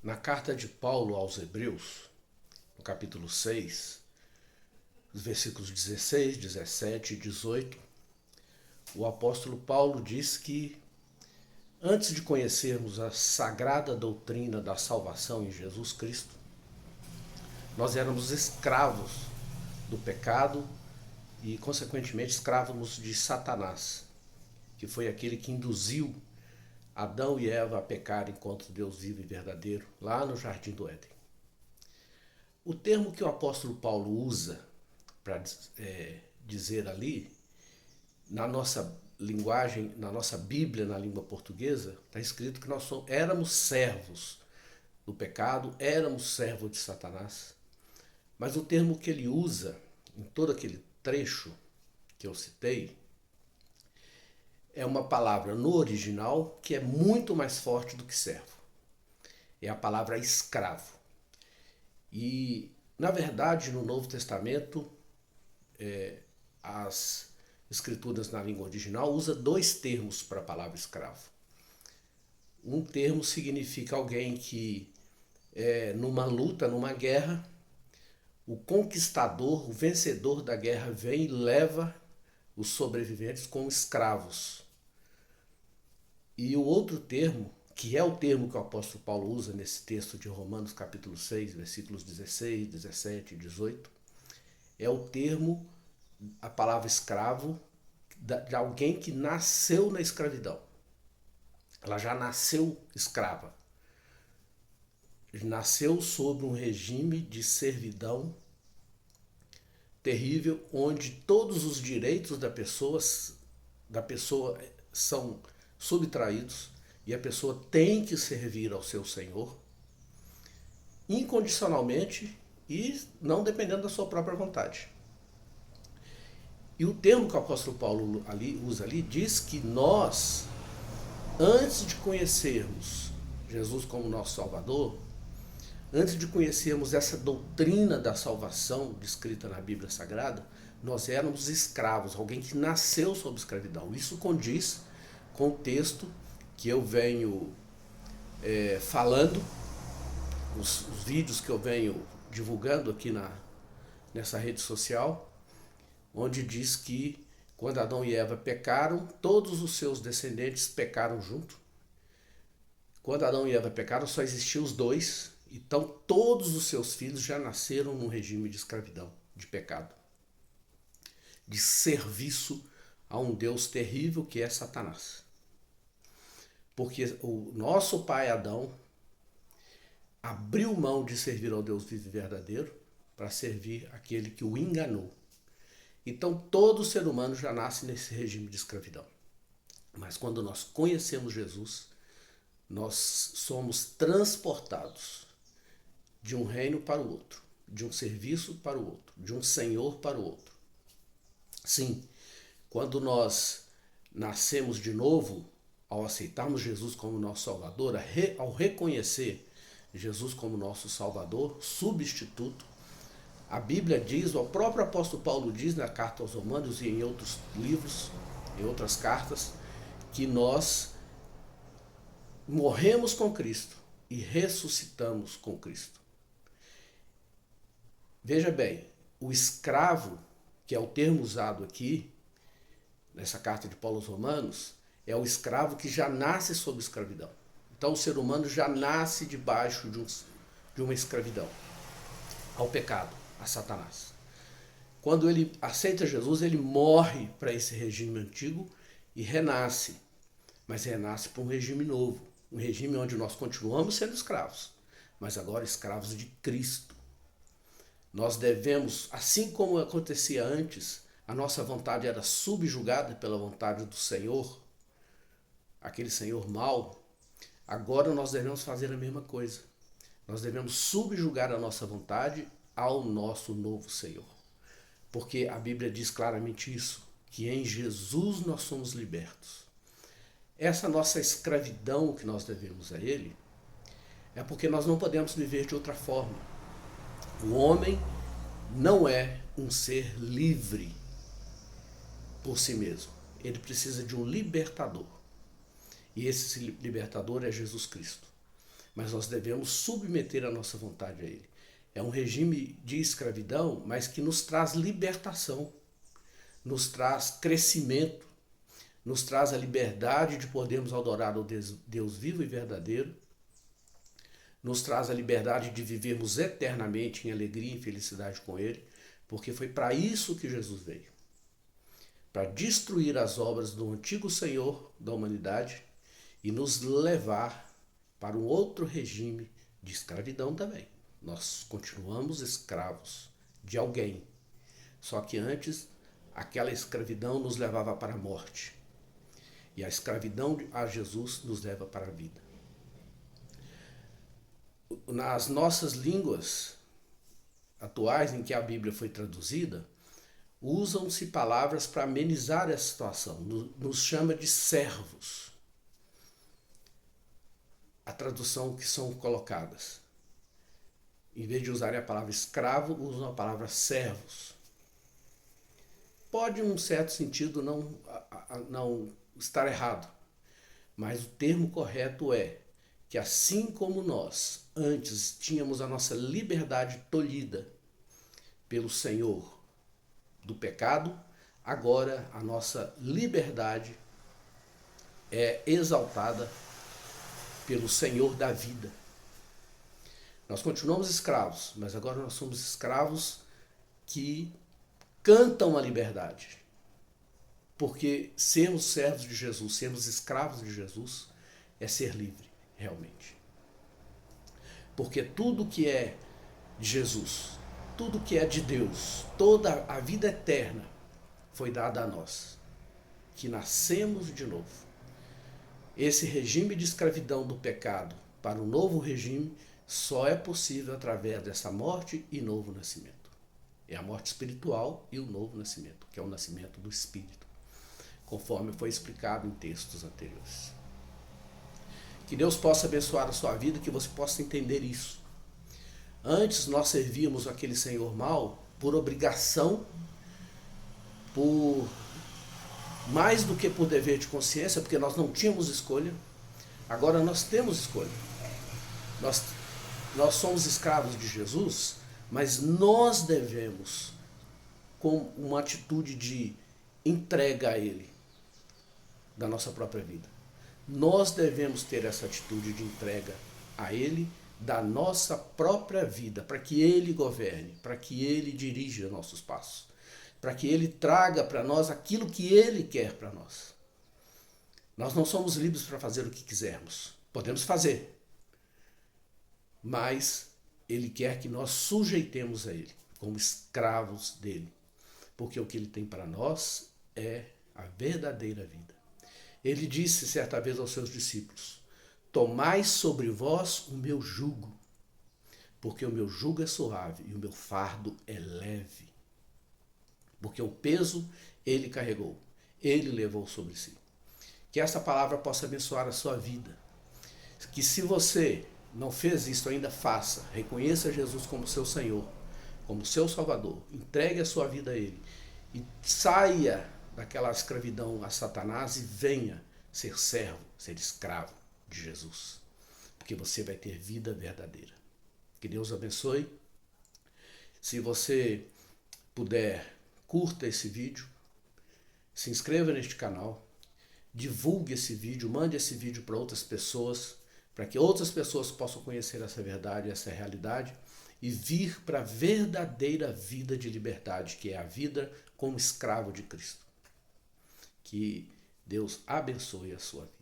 Na carta de Paulo aos Hebreus, no capítulo 6, os versículos 16, 17 e 18, o apóstolo Paulo diz que antes de conhecermos a sagrada doutrina da salvação em Jesus Cristo, nós éramos escravos do pecado e, consequentemente, escravos de Satanás, que foi aquele que induziu Adão e Eva a pecarem contra o Deus vivo e verdadeiro, lá no Jardim do Éden. O termo que o apóstolo Paulo usa para dizer ali, na nossa linguagem, na nossa Bíblia, na língua portuguesa, está escrito que nós éramos servos do pecado, éramos servos de Satanás. Mas o termo que ele usa em todo aquele trecho que eu citei é uma palavra no original que é muito mais forte do que servo. É a palavra escravo. E, na verdade, no Novo Testamento, as escrituras na língua original usam dois termos para a palavra escravo. Um termo significa alguém que, numa luta, numa guerra, o conquistador, o vencedor da guerra vem e leva os sobreviventes como escravos. E o outro termo, que é o termo que o apóstolo Paulo usa nesse texto de Romanos capítulo 6, versículos 16, 17 e 18, é o termo, a palavra escravo, de alguém que nasceu na escravidão. Ela já nasceu escrava. Nasceu sob um regime de servidão terrível, onde todos os direitos da pessoa são subtraídos e a pessoa tem que servir ao seu Senhor incondicionalmente e não dependendo da sua própria vontade. E o termo que o apóstolo Paulo usa ali diz que nós, antes de conhecermos Jesus como nosso Salvador, antes de conhecermos essa doutrina da salvação descrita na Bíblia Sagrada, nós éramos escravos, alguém que nasceu sob escravidão. Isso condiz com o texto que eu venho falando, os vídeos que eu venho divulgando aqui nessa rede social, onde diz que quando Adão e Eva pecaram, todos os seus descendentes pecaram junto. Quando Adão e Eva pecaram, só existiam os dois. Então todos os seus filhos já nasceram num regime de escravidão, de pecado, de serviço a um Deus terrível que é Satanás. Porque o nosso pai Adão abriu mão de servir ao Deus vivo e verdadeiro para servir aquele que o enganou. Então todo ser humano já nasce nesse regime de escravidão. Mas quando nós conhecemos Jesus, nós somos transportados de um reino para o outro, de um serviço para o outro, de um senhor para o outro. Sim, quando nós nascemos de novo, ao aceitarmos Jesus como nosso Salvador, ao reconhecer Jesus como nosso Salvador, substituto, a Bíblia diz, o próprio apóstolo Paulo diz na carta aos Romanos e em outros livros, em outras cartas, que nós morremos com Cristo e ressuscitamos com Cristo. Veja bem, o escravo, que é o termo usado aqui, nessa carta de Paulo aos Romanos, é o escravo que já nasce sob escravidão. Então o ser humano já nasce debaixo de uma escravidão ao pecado, a Satanás. Quando ele aceita Jesus, ele morre para esse regime antigo e renasce. Mas renasce para um regime novo, um regime onde nós continuamos sendo escravos, mas agora escravos de Cristo. Nós devemos, assim como acontecia antes, a nossa vontade era subjugada pela vontade do Senhor, aquele Senhor mau. Agora nós devemos fazer a mesma coisa. Nós devemos subjugar a nossa vontade ao nosso novo Senhor. Porque a Bíblia diz claramente isso, que em Jesus nós somos libertos. Essa nossa escravidão que nós devemos a Ele é porque nós não podemos viver de outra forma. O homem não é um ser livre por si mesmo. Ele precisa de um libertador. E esse libertador é Jesus Cristo. mas nós devemos submeter a nossa vontade a ele. É um regime de escravidão, mas que nos traz libertação, nos traz crescimento, nos traz a liberdade de podermos adorar o Deus vivo e verdadeiro, nos traz a liberdade de vivermos eternamente em alegria e felicidade com ele, porque foi para isso que Jesus veio. Para destruir as obras do antigo Senhor da humanidade e nos levar para um outro regime de escravidão também. Nós continuamos escravos de alguém, só que antes aquela escravidão nos levava para a morte. E a escravidão a Jesus nos leva para a vida. Nas nossas línguas atuais em que a Bíblia foi traduzida, usam-se palavras para amenizar essa situação. Nos chama de servos. A tradução que são colocadas. Em vez de usarem a palavra escravo, usam a palavra servos. Pode, em um certo sentido, não estar errado, mas o termo correto é que assim como nós antes tínhamos a nossa liberdade tolhida pelo Senhor do pecado, agora a nossa liberdade é exaltada pelo Senhor da vida. Nós continuamos escravos, mas agora nós somos escravos que cantam a liberdade. Porque sermos servos de Jesus, sermos escravos de Jesus, é ser livre, realmente. Porque tudo que é de Jesus, tudo que é de Deus, toda a vida eterna foi dada a nós, que nascemos de novo. Esse regime de escravidão do pecado para o novo regime só é possível através dessa morte e novo nascimento. É a morte espiritual e o novo nascimento, que é o nascimento do Espírito, conforme foi explicado em textos anteriores. Que Deus possa abençoar a sua vida, que você possa entender isso. Antes nós servíamos aquele Senhor mau por obrigação, por mais do que por dever de consciência, porque nós não tínhamos escolha. Agora nós temos escolha. Nós somos escravos de Jesus, mas nós devemos, com uma atitude de entrega a Ele, da nossa própria vida. Nós devemos ter essa atitude de entrega a Ele, da nossa própria vida, para que Ele governe, para que Ele dirija nossos passos, para que Ele traga para nós aquilo que Ele quer para nós. Nós não somos livres para fazer o que quisermos. Podemos fazer, mas Ele quer que nós sujeitemos a Ele, como escravos dEle, porque o que Ele tem para nós é a verdadeira vida. Ele disse certa vez aos seus discípulos: tomai sobre vós o meu jugo, porque o meu jugo é suave e o meu fardo é leve. Porque o peso Ele carregou, Ele levou sobre si. Que essa palavra possa abençoar a sua vida. Que se você não fez isso ainda, faça. Reconheça Jesus como seu Senhor, como seu Salvador. Entregue a sua vida a Ele. E saia daquela escravidão a Satanás e venha ser servo, ser escravo de Jesus. Porque você vai ter vida verdadeira. Que Deus abençoe. Se você puder, curta esse vídeo. Se inscreva neste canal. Divulgue esse vídeo, mande esse vídeo para outras pessoas, para que outras pessoas possam conhecer essa verdade, essa realidade e vir para a verdadeira vida de liberdade, que é a vida como escravo de Cristo. Que Deus abençoe a sua vida.